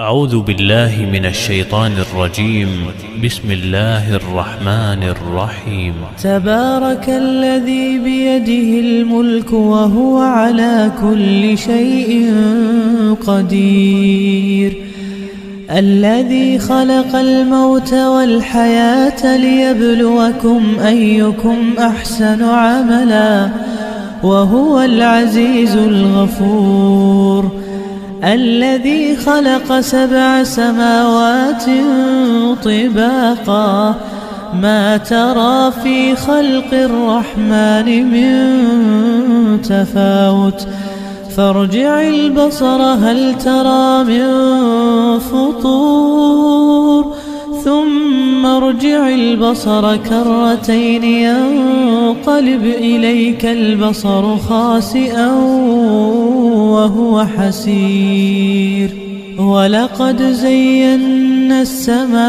أعوذ بالله من الشيطان الرجيم. بسم الله الرحمن الرحيم. تبارك الذي بيده الملك وهو على كل شيء قدير، الذي خلق الموت والحياة ليبلوكم أيكم أحسن عملا، وهو العزيز الغفور، الذي خلق 7 سماوات طباقا، ما ترى في خلق الرحمن من تفاوت، فارجع البصر هل ترى من فطور، ثم ارجع البصر كرتين ينقلب إليك البصر خاسئا وهو حسير، ولقد زينا السماء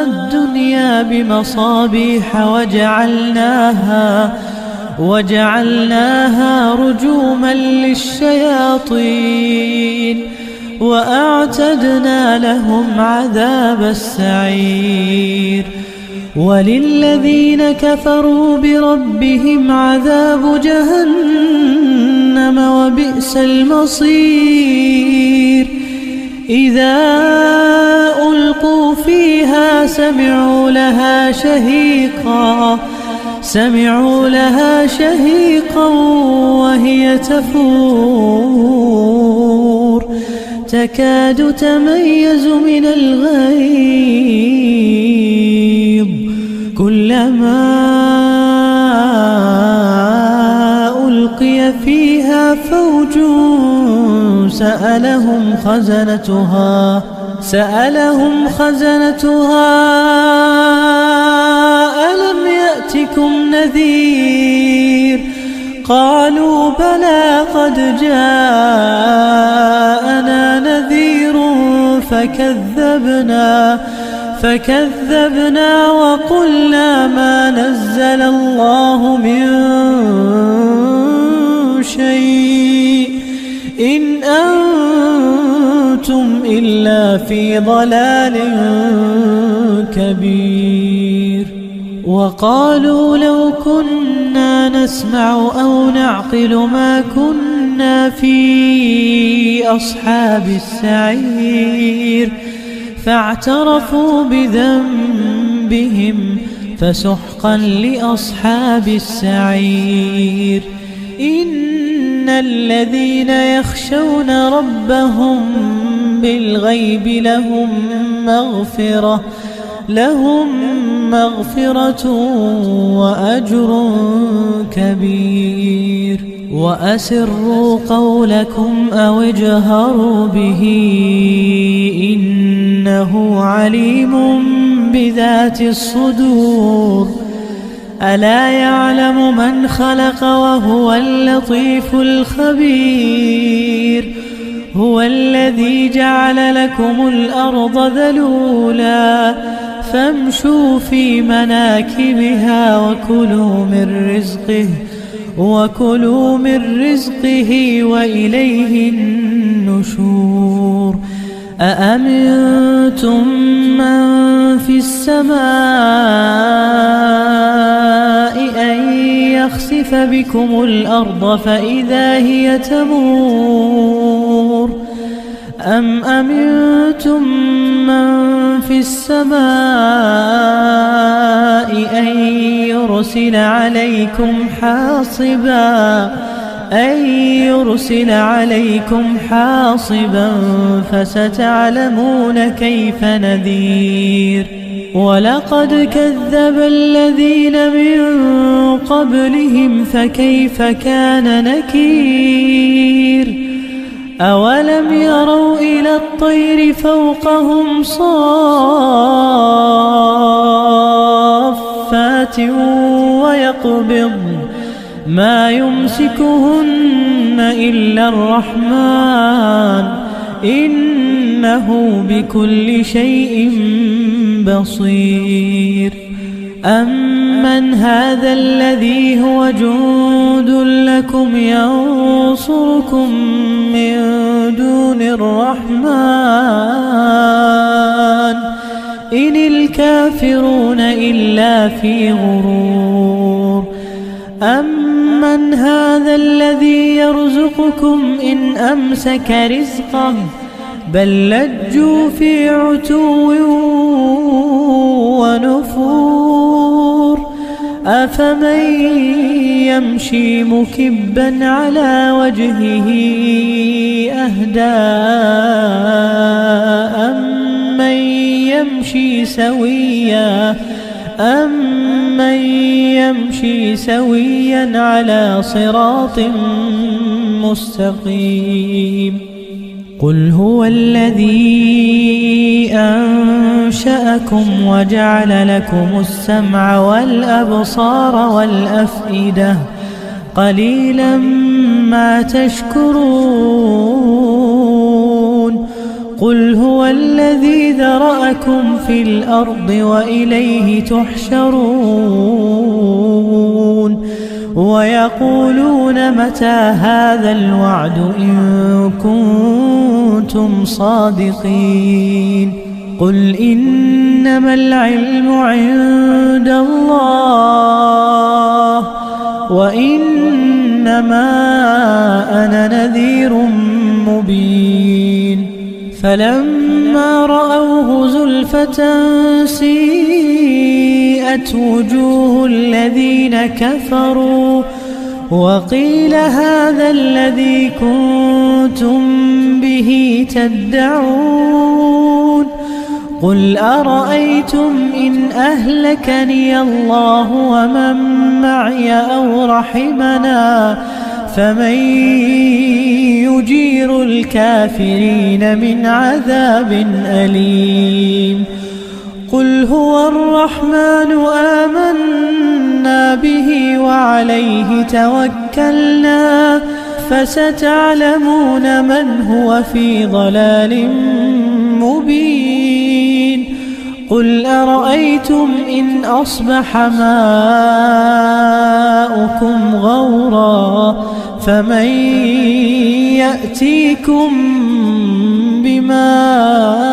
الدنيا بمصابيح وجعلناها رجوما للشياطين، وأعتدنا لهم عذاب السعير، وللذين كفروا بربهم عذاب جهنم وبئس المصير، إذا ألقوا فيها سمعوا لها شهيقا وهي تفور، تكاد تميز من الغيظ، كلما ألقي فيها فوج سألهم خزنتها ألم يأتكم نذير، قالوا بلى قد جاءنا نذير فكذبنا وقلنا ما نزل الله من شيء إن أنتم إلا في ضلال كبير، وقالوا لو كنا نسمع أو نعقل ما كنا في أصحاب السعير، فاعترفوا بذنبهم فسحقا لأصحاب السعير، إن الذين يخشون ربهم بالغيب لهم مغفرة وأجر كبير، وأسروا قولكم أو اجهروا به إنه عليم بذات الصدور، ألا يعلم من خلق وهو اللطيف الخبير، هو الذي جعل لكم الأرض ذلولا فامشوا في مناكبها وكلوا من رزقه وإليه النشور، أأمنتم من في السماء أن يخسف بكم الأرض فإذا هي تمور، أم أمنتم من في السماء أن يرسل عليكم حاصبا فستعلمون كيف نذير، ولقد كذب الذين من قبلهم فكيف كان نكير، أولم يروا إلى الطير فوقهم صافات ويقبضن ما يمسكهن إلا الرحمن إنه بكل شيء بصير، أمن هذا الذي هو جند لكم ينصركم من دون الرحمن إن الكافرون إلا في غرور أمن هذا الذي يرزقكم إن أمسك رزقه بل لجوا في عتو ونفور أفمن يمشي مكبا على وجهه أهدى أمن يمشي سويا على صراط مستقيم قل هو الذي أنشأكم وجعل لكم السمع والأبصار والأفئدة قليلا ما تشكرون قل هو الذي ذرأكم في الأرض وإليه تحشرون ويقولون متى هذا الوعد إن كنتم صادقين قل إنما العلم عند الله وإنما أنا نذير مبين فلما رأوه زلفة سيئت وجوه الذين كفروا وقيل هذا الذي كنتم به تدعون قل أرأيتم إن أهلكني الله ومن معي أو رحمنا فمن يجير الكافرين من عذاب أليم قل هو الرحمن آمنا به وعليه توكلنا فستعلمون من هو في ضلال مبين قل أرأيتم إن أصبح ماؤكم غورا فمن يأتيكم بماء